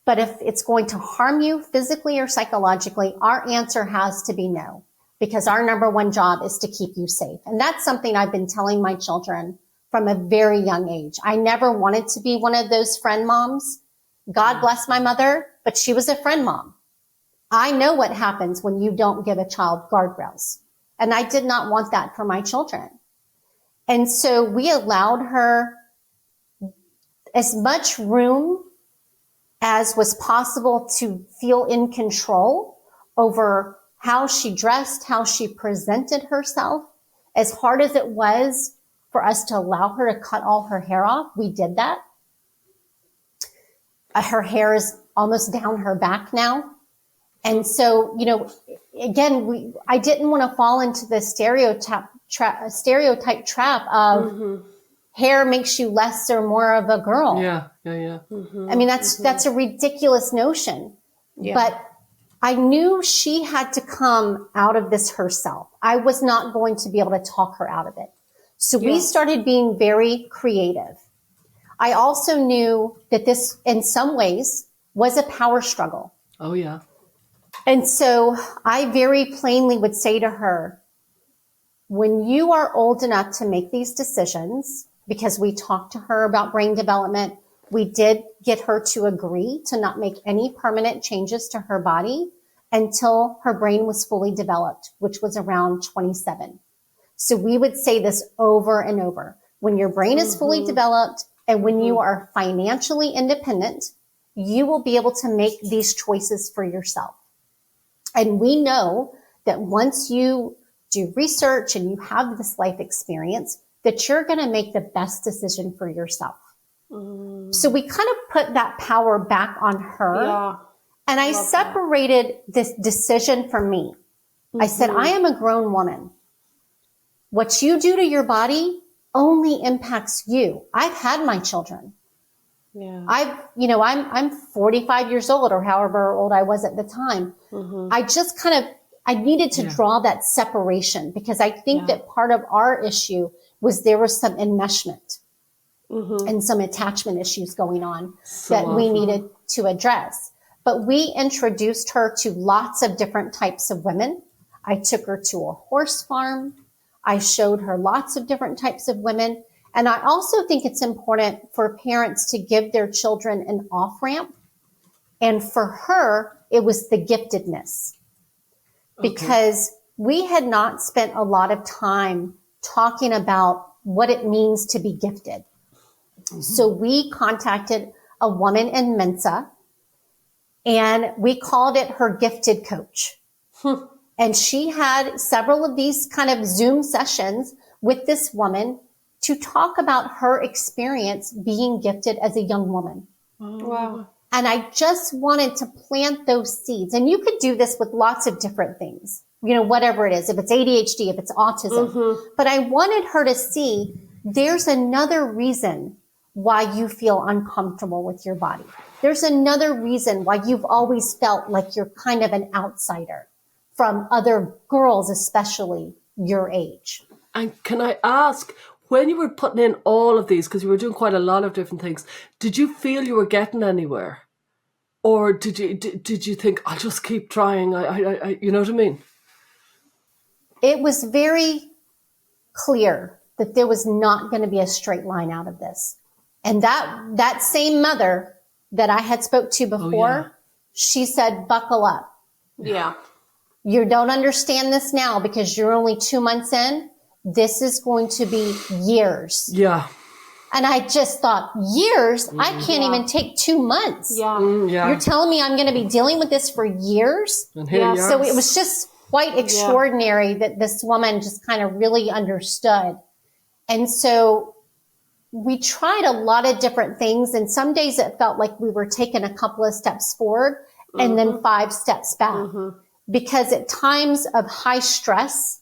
but if it's going to harm you physically or psychologically, our answer has to be no, because our number one job is to keep you safe. And that's something I've been telling my children from a very young age. I never wanted to be one of those friend moms. God bless my mother, but she was a friend mom. I know what happens when you don't give a child guardrails. And I did not want that for my children. And so we allowed her as much room as was possible to feel in control over how she dressed, how she presented herself. As hard as it was for us to allow her to cut all her hair off, we did that. Her hair is almost down her back now. And so, you know, again, I didn't want to fall into the stereotype trap of hair makes you less or more of a girl. Yeah. I mean, that's a ridiculous notion. But I knew she had to come out of this herself. I was not going to be able to talk her out of it. So we started being very creative. I also knew that this, in some ways, was a power struggle. Oh, yeah. And so I very plainly would say to her, when you are old enough to make these decisions, because we talked to her about brain development, we did get her to agree to not make any permanent changes to her body until her brain was fully developed, which was around 27. So we would say this over and over. When your brain is fully developed and when you are financially independent, you will be able to make these choices for yourself. And we know that once you do research and you have this life experience, that you're going to make the best decision for yourself. So we kind of put that power back on her. Yeah. And I separated this decision from me. I said, I am a grown woman. What you do to your body only impacts you. I've had my children. Yeah. I'm 45 years old, or however old I was at the time. I just I needed to draw that separation, because I think that part of our issue was there was some enmeshment and some attachment issues going on that we needed to address. But we introduced her to lots of different types of women. I took her to a horse farm. I showed her lots of different types of women. And I also think it's important for parents to give their children an off-ramp. And for her, it was the giftedness. Because we had not spent a lot of time talking about what it means to be gifted. So we contacted a woman in Mensa, and we called it her gifted coach. And she had several of these kind of Zoom sessions with this woman to talk about her experience being gifted as a young woman. Wow. And I just wanted to plant those seeds. And you could do this with lots of different things, you know, whatever it is, if it's ADHD, if it's autism. But I wanted her to see there's another reason why you feel uncomfortable with your body. There's another reason why you've always felt like you're kind of an outsider from other girls, especially your age. And can I ask, when you were putting in all of these, because you were doing quite a lot of different things, did you feel you were getting anywhere? Or did you think, I'll just keep trying? I you know what I mean? It was very clear that there was not going to be a straight line out of this. And that same mother that I had spoke to before, she said, buckle up. Yeah. You don't understand this now because you're only 2 months in. This is going to be years. Yeah. And I just thought, years? I can't even take 2 months. Yeah. You're telling me I'm going to be dealing with this for years? And here you are. So it was just quite extraordinary that this woman just kind of really understood. And so we tried a lot of different things. And some days it felt like we were taking a couple of steps forward and then 5 steps back. Because at times of high stress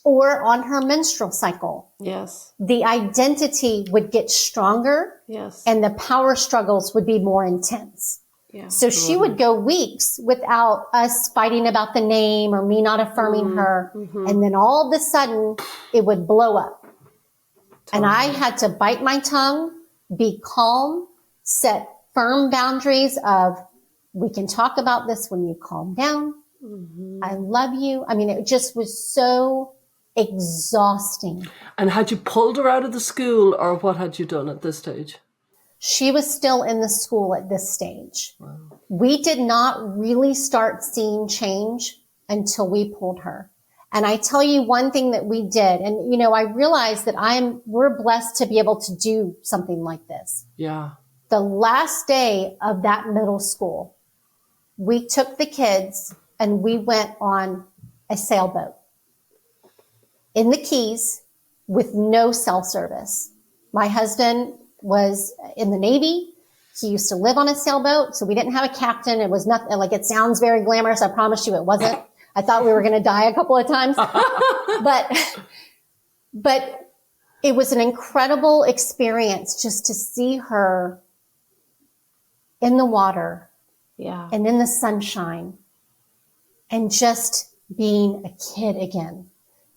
or on her menstrual cycle, the identity would get stronger and the power struggles would be more intense. So she would go weeks without us fighting about the name or me not affirming her. And then all of a sudden it would blow up. And I had to bite my tongue, be calm, set firm boundaries of, we can talk about this when you calm down. I love you. I mean, it just was so exhausting. And had you pulled her out of the school, or what had you done at this stage? She was still in the school at this stage. Wow. We did not really start seeing change until we pulled her. And I tell you one thing that we did, and you know, I realized that we're blessed to be able to do something like this. Yeah. The last day of that middle school, we took the kids and we went on a sailboat in the Keys with no cell service. My husband was in the Navy. He used to live on a sailboat, so we didn't have a captain. It was nothing, like, it sounds very glamorous. I promise you it wasn't. I thought we were going to die a couple of times, but it was an incredible experience just to see her in the water and in the sunshine and just being a kid again,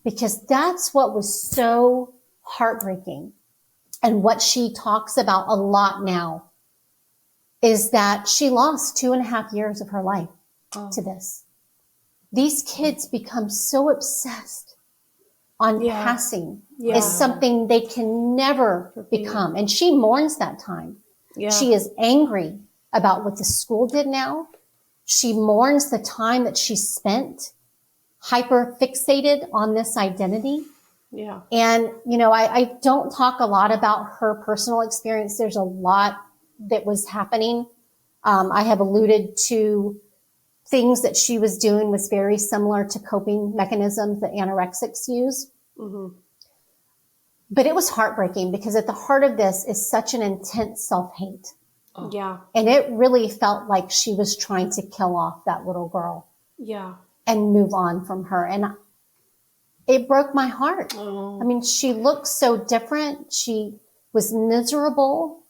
because that's what was so heartbreaking. And what she talks about a lot now is that she lost 2.5 years of her life to this. These kids become so obsessed on passing is something they can never become. And she mourns that time. She is angry about what the school did now. She mourns the time that she spent hyper fixated on this identity. And, you know, I don't talk a lot about her personal experience. There's a lot that was happening. I have alluded to things that she was doing was very similar to coping mechanisms that anorexics use. But it was heartbreaking because at the heart of this is such an intense self-hate. And it really felt like she was trying to kill off that little girl and move on from her. And it broke my heart. I mean, she looked so different. She was miserable.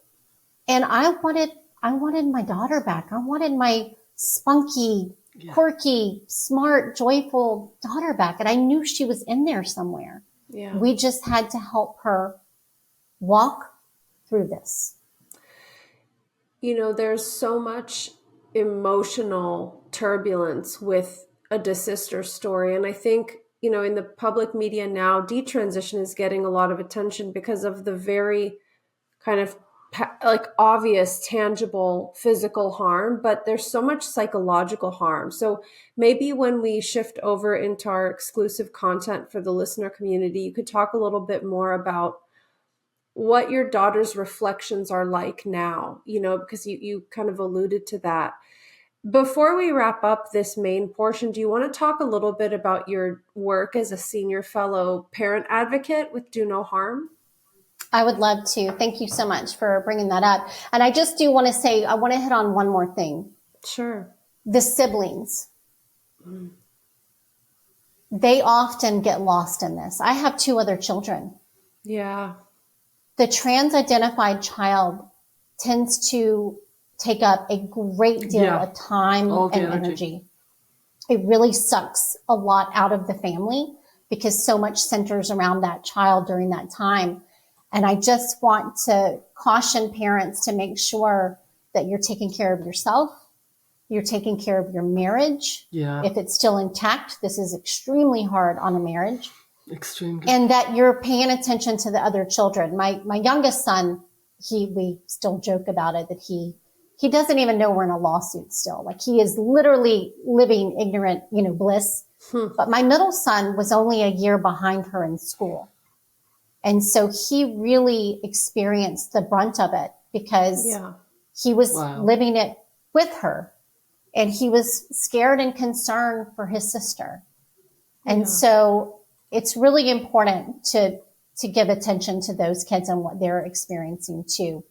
And I wanted my daughter back. I wanted my spunky, quirky, smart, joyful daughter back. And I knew she was in there somewhere. We just had to help her walk through this. You know, there's so much emotional turbulence with a desister story. And I think, in the public media now, detransition is getting a lot of attention because of the very kind of obvious, tangible physical harm, but there's so much psychological harm. So maybe when we shift over into our exclusive content for the listener community, you could talk a little bit more about what your daughter's reflections are like now, because you kind of alluded to that. Before we wrap up this main portion, do you want to talk a little bit about your work as a senior fellow parent advocate with Do No Harm? I would love to. Thank you so much for bringing that up. And I just do want to say, I want to hit on one more thing. Sure. The siblings. They often get lost in this. I have 2 other children. Yeah. The trans-identified child tends to take up a great deal of time and energy. It really sucks a lot out of the family because so much centers around that child during that time. And I just want to caution parents to make sure that you're taking care of yourself. You're taking care of your marriage. Yeah. If it's still intact, this is extremely hard on a marriage. Extremely. And that you're paying attention to the other children. My youngest son, we still joke about it, that he doesn't even know we're in a lawsuit still. Like, he is literally living ignorant, bliss. But my middle son was only a year behind her in school. And so he really experienced the brunt of it because he was living it with her. And he was scared and concerned for his sister. And so it's really important to give attention to those kids and what they're experiencing too.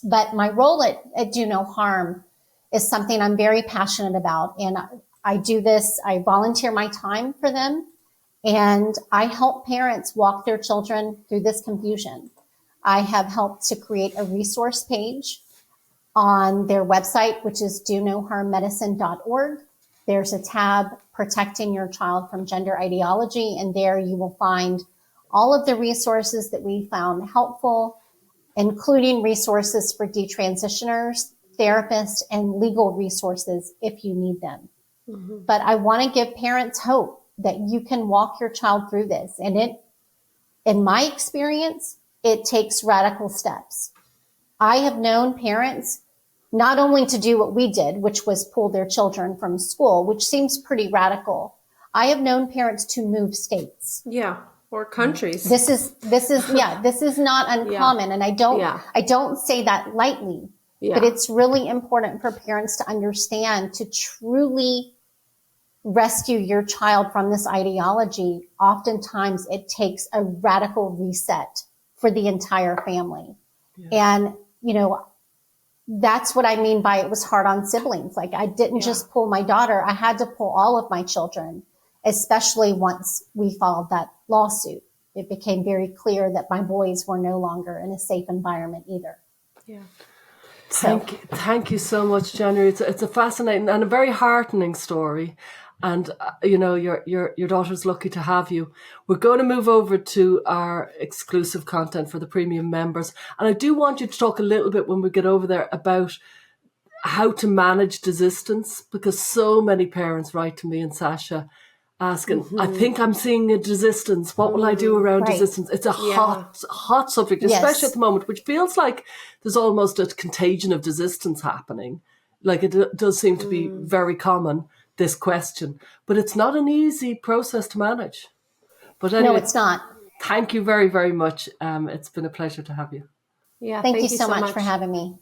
But my role at Do No Harm is something I'm very passionate about. And I do this, I volunteer my time for them. And I help parents walk their children through this confusion. I have helped to create a resource page on their website, which is donoharmmedicine.org. There's a tab, Protecting Your Child from Gender Ideology, and there you will find all of the resources that we found helpful, including resources for detransitioners, therapists, and legal resources if you need them. But I want to give parents hope that you can walk your child through this. And in my experience, it takes radical steps. I have known parents not only to do what we did, which was pull their children from school, which seems pretty radical. I have known parents to move states. Yeah. Or countries. This is not uncommon. And I don't say that lightly, but it's really important for parents to understand, to truly rescue your child from this ideology. Oftentimes it takes a radical reset for the entire family. And, that's what I mean by it was hard on siblings. Like, I didn't just pull my daughter. I had to pull all of my children, especially once we filed that lawsuit. It became very clear that my boys were no longer in a safe environment either. Yeah. Thank you so much, January. It's a fascinating and a very heartening story. And, your daughter's lucky to have you. We're going to move over to our exclusive content for the premium members. And I do want you to talk a little bit when we get over there about how to manage desistance, because so many parents write to me and Sasha asking, I think I'm seeing a desistance. What will I do around desistance? It's a hot subject, especially at the moment, which feels like there's almost a contagion of desistance happening. Like, it does seem to be very common, this question, but it's not an easy process to manage. But anyway, no, it's not. Thank you very, very much. It's been a pleasure to have you. Yeah, thank you so much for having me.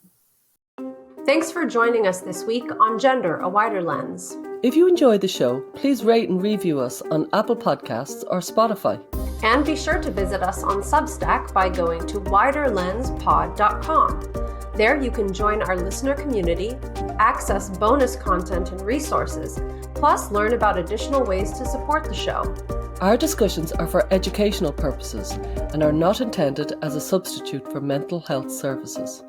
Thanks for joining us this week on Gender, A Wider Lens. If you enjoyed the show, please rate and review us on Apple Podcasts or Spotify. And be sure to visit us on Substack by going to widerlenspod.com. There you can join our listener community, access bonus content and resources, plus learn about additional ways to support the show. Our discussions are for educational purposes and are not intended as a substitute for mental health services.